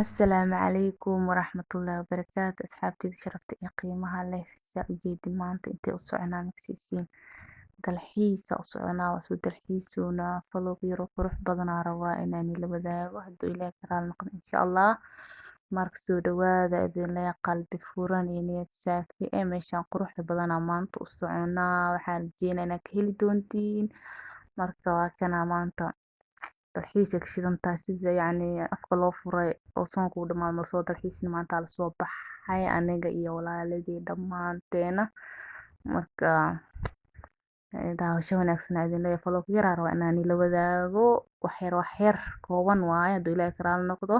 Asalaamu calaykum waraxmatullaahi wabarakaatu asxaabteyda sharafta iyo qiimaha leh saa u jeedin maanta intee u soconaa magasiisiin dalxiisa u soconaa waa soo dalxiisoonaa falog yaro qurux badanaa rabaa inaan ila wadaago hadduu ilaahay ka raali noqdo insha allah marka soo dhawaada idin leeyahay qalbi furan iyo niyad saafi meeshaan quruxda badanaa maanta u soconaa waxaan rajeynayaa inaad ka heli doontiin marka waa kanaa maanta dalxiis ay ka shidan tahay sida yacni afka loo furay oo soonka uu dhammaado ma soo dalxiisin maanta la soo baxay aniga iyo walaaladii dhammaanteena marka daawasho wanaagsan idin leeyahay falog yaraa rabaa inaan ila wadaago wax yar kooban waaye hadduu ilaahay ka raali noqdo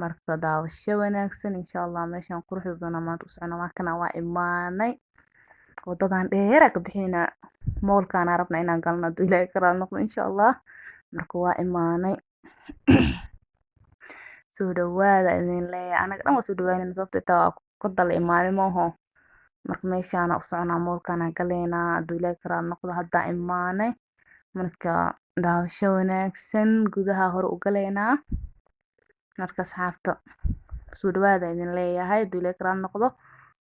marka daawasho wanaagsan insha allah meeshaan quruxda badanaa maanta u socona waa kana waa imaanay wadadan dheeraa ka bixinaa moolkaana rabna inaan galno hadduu ilaahay ka raali noqdo insha allah marka waa imaanay soo dhawaada idin leeyahay anaga dhan waa soo dhawaanayna sababtoo taa waa ka dal imaanay maaho marka meeshaana u soconaa moolkaana galeynaa hadduu ilaahay ka raali noqdo haddaa imaanay marka daawasho wanaagsan gudaha hore u galeynaa marka asxaabta soo dhawaada idin leeyahay hadduu ilaahay ka raali noqdo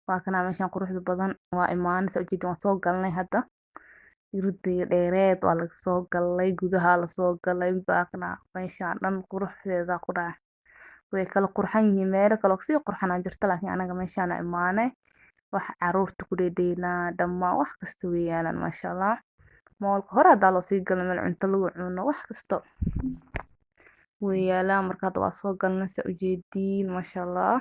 waa kanaa meeshaan quruxda badan waa imaanay saa ujeedin waan soo galnay hadda yurdiga dheereed waa laga soo galay gudaha la soo galay baakna meeshaan dhan quruxdeeda ku dhaca way kala qurxan yihiin meelo kale oo sii qurxanaa jirta laakiin anaga meeshaan imaanay wax caruurta ku dheedheelaa dhammaan wax kasta way yaalaan maasha allah moolka hore haddaa loo sii galay meel cunto lagu cuno wax kasta way yaalaan marka hadda waa soo galnay saa ujeediin maasha allah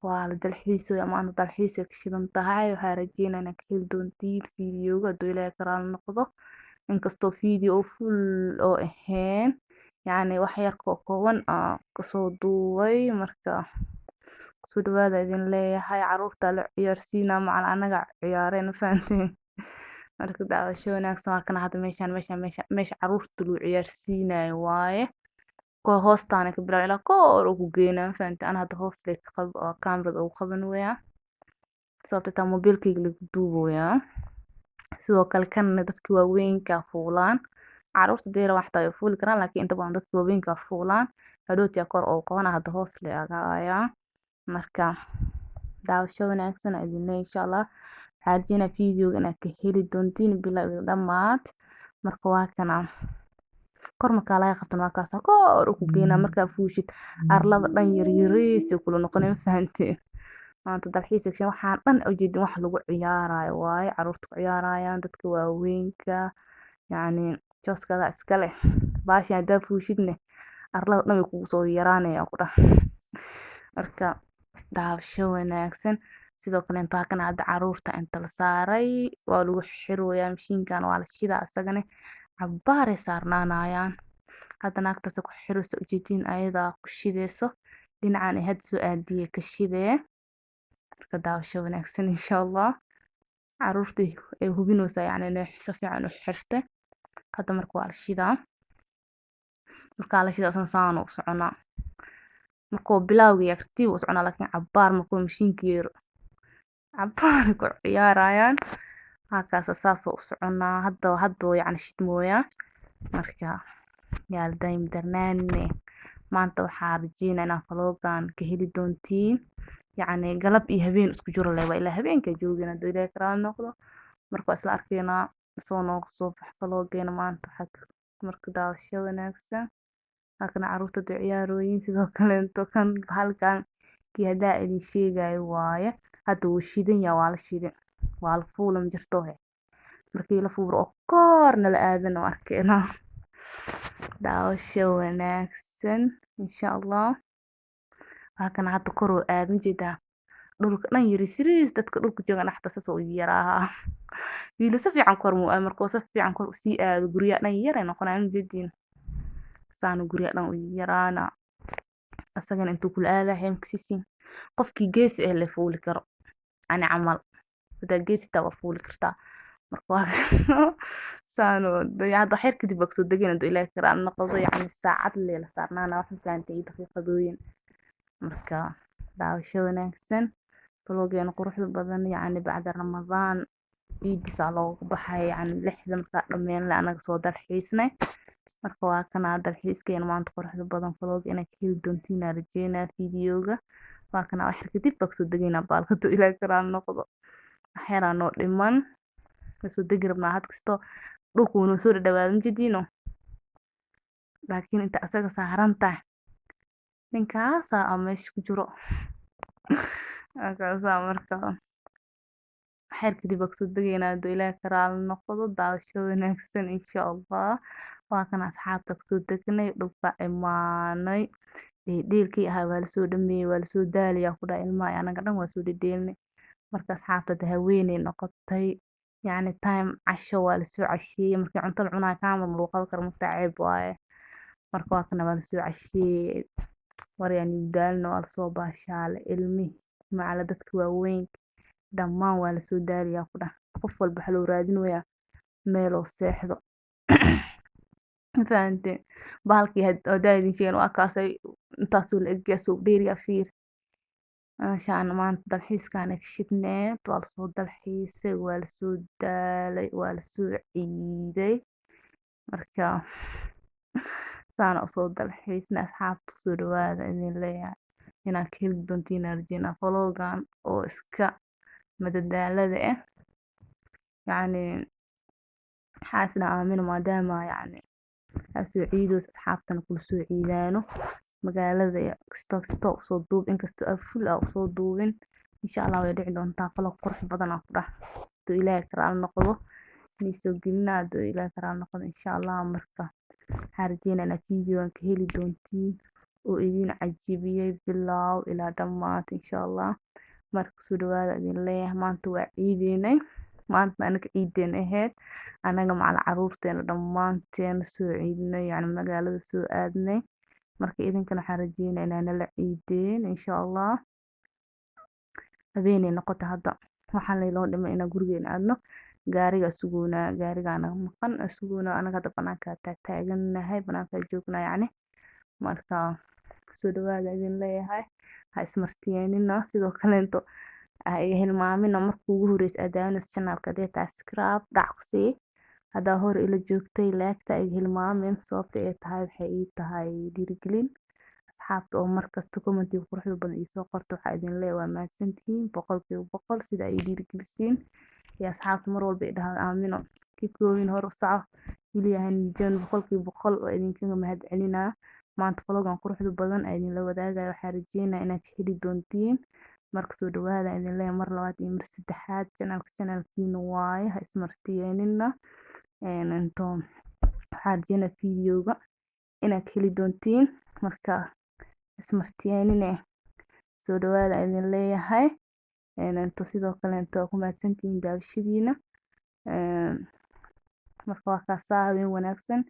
waa la dalxiisooya maanta dalxiis ay ka shidan tahay waxaa rajeynaa inaad ka heli doontiin fiidiyowga hadduu ilaahay ka raali noqdo inkastoo fiidiyo oo full oo ahayn yacni wax yar kooban kasoo duubay marka soo dhawaada idin leeyahay caruurta la ciyaarsiinaa macal anaga ciyaareen ma fahanteen marka daawasho wanaagsan waa kana hadda meesha caruurta lagu ciyaarsiinayo waaye koo hoostaana ka bilaab ilaa koor ugu geynaa ma fahanteen ana hadda hoos lee ka qab kaamirada ugu qaban weyaa sababtoo taa mobiilkayga lagu duubayaa sidoo kale kanna dadka waaweynka fuulaan caruurta deera waxtaa ay fuuli karaan laakiin inta badan dadka waaweynka fuulaan hadhowtiya kor oo qabana hadda hoos lee agaaya marka daawasho wanaagsan idin leeyahay insha allah waxaa rajeynaa fiidiyowga inaad ka heli doontiin bilaa dhammaad marka waa kana kor markaa laga qabtan markaas kor ugu geynaa markaa fuushid arlada dhan yaryariis kula noqonay ma fahanteen maanta dalxiis section waxaan dhan ujeedin wax lagu ciyaarayo waaye caruurta ku ciyaarayaan dadka waaweynka yacni jooskada iska leh baasha haddaa fuushidne arlada dhan way kugu soo yaraanaya ku dhah marka daawasho wanaagsan sidoo kale inta kana hadda caruurta inta la saaray waa lagu xirooyaa mashiinkan waa la shidaa asagana cabbaaray saarnaanayaan hadda naagtaas ku xirayso ujeedin ayadaa ku shideyso dhinacan ay had soo aadiye ka shidee marka daawasho wanaagsan insha allah caruurta ay hubinaysaa yacni inay si fiican u xirtay hadda marka waa la shidaa markaa la shidaa saan u soconaa markuu bilowga tartiib u soconaa laakiin cabbaar markuu mashiinka yeero cabbaar ku ciyaarayaan halkaas saasoo u soconaa hadda yacni shidmooyaa marka yaa la daayim darnaane maanta waxaa rajeynaa inaan faloogan ka heli doontiin yacni galab iyo habeen isku jiro leh waa ilaa habeenka joogina hadduu ilaahay ka raali noqdo marka waa isla arkaynaa soo nooga soo bax faloogeena maanta marka daawasho wanaagsan halkana caruurta du ciyaarooyin sidoo kaleento kan halkan kii haddaa idin sheegayo waaye hadda wuu shidan yahay waa la shidan waa la fuula ma jirto markii la fuuro oo koorna la aadana arkeena daawasho wanaagsan insha allah halkana hadda kor oo aad ma jeedaa dhulka dhan yaris dadka dhulka jooga dhaxta saas oo yaraaha wiila si fiican kor muu markuu si fiican kor usii aado guryaha dhan yar ay noqonayaan ma jeedin saan guryaha dhan u yaraana asagana intuu kula aadahay makasiisin qofkii geesi ah la fuuli karo ani camal hadaa geesi taa waa fuuli kartaa marka waa saano hadda xeer kadib baa kasoo degeen hadduu ilaahay ka raali noqdo yacni saacad lee la saarnaana wax ma fahantay daqiiqadooyin marka daawasho wanaagsan faloogeena quruxda badan yacni bacda ramadaan ciidiisa looga baxay yacni 6 markaa dhammeyn la anaga soo dalxiisnay marka waa kana dalxiiskeena maanta quruxda badan vlog inaa ka heli doontiin aan rajeynaa videoga waa kana wax yar kadib baa kasoo degaynaa baalka haduu ilaahay ka raali noqdo wax yaraa noo dhiman kasoo degi rabnaa had kasto dhulku wuu noo soo dhadhawaaday majeediino laakiin inta asaga saaran tahay ninkaasaa meesha ku jiro markaasaa marka wax yar kadib baa kasoo degaynaa haduu ilaahay ka raali noqdo daawasho wanaagsan insha allah waa kana asxaabta kasoo degnay dhulka imaanay dheelkii ahaa waa lasoo dhameeyey waa lasoo daalayaa ku dhahay ilmaha anaga dhan waa soo dhedheelnay marka asxaabta haweeney noqotay yacni time casho waa lasoo casheeyey markii cunto la cunaayo kaamil lagu qaban karo mugtaa ceeb waaye marka waa kana waa lasoo casheeyey waryaan daalna waa lasoo baashaalay ilmihii macala dadka waaweyn dhammaan waa lasoo daalayaa ku dhahay qof walba waxa loo raadinayaa meeloo seexdo fahanteen bahalkii hadaa idin sheegin waa kaasay intaasoo la egyaa soo dheeriyaa fiir meeshaan maanta dalxiiskaan ka shidneed waa lasoo dalxiisay waa lasoo daalay waa lasoo ciiday marka saana usoo dalxiisnay asxaabta soo dhawaada idin leeyahay inaad ka heli doontiin arjina vlogan oo iska madadaalada ah yacni xaasna aamino maadaama yacni soo ciidoos asxaabtana kula soo ciidaano magaalada kasta usoo duub inkastoo full usoo duubin insha Allah way dhici doontaa vlog qurux badan ku dhax haduu ilaahay ka raali noqdo soo gelina haduu ilaahay ka raali noqdo insha Allah marka waxaan rajeynaa inaad videogan ka heli doontiin oo idin cajibiyay bilow ilaa dhammaad insha Allah marka soo dhawaada idin leeyahay maanta waa ciideynay maanta anaga ciideen ahayd anaga macala caruurteena dhammaanteen soo ciidnay yacni magaalada soo aadnay marka idinkana waxaan rajeynaa inaa nala ciideen insha Allah habeenay noqoto hadda waxaan leeyahay loo dhimay inaan gurigeena aadno gaariga sugoona gaariga anaga maqan sugoona anaga hadda banaanka taaganahay banaanka joognaa yacni marka soo dhawaada idin leeyahay ha ismartiyeenina sidoo kaleento iga hilmaamina markii ugu horreysay aad daawanayso channelka hadii tahay subscribe dhac ku sii hadaa hore ila joogtay like iga hilmaamin sababta ay tahay waxay ii tahay dhiirigelin asxaabta oo markasta commentiga quruxda badan ii soo qorto waxaa idin leeyahay waa mahadsantihiin boqolkiiba boqol sida ay dhiirigelisiin iyo asxaabta mar walba ay dhahaan aamino kikoowin hor u soco wiliyahan jan boqolkiiba boqol oo idinkaga mahad celinaa maanta vlogan quruxda badan ay idin la wadaagayo waxaan rajeynaa inaad ka heli doontiin marka soo dhawaada idin leeyahay mar labaad iyo mar saddexaad channelkiina waaye ha ismartiyeenina inta waxaan rajeynaa videoga inaad ka heli doontiin marka ismartiyeenine soo dhawaada idin leeyahay inta sidoo kale inta ku mahadsantihiin daawashadiina marka waa kaasaa habeen wanaagsan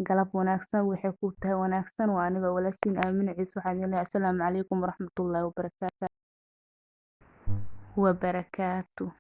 galab wanaagsan waxay ku tahay wanaagsan waa aniga walaashiin aamin ciise waxaan idin leeyahay assalaamu calaykum waraxmatullaahi wabarakaatuh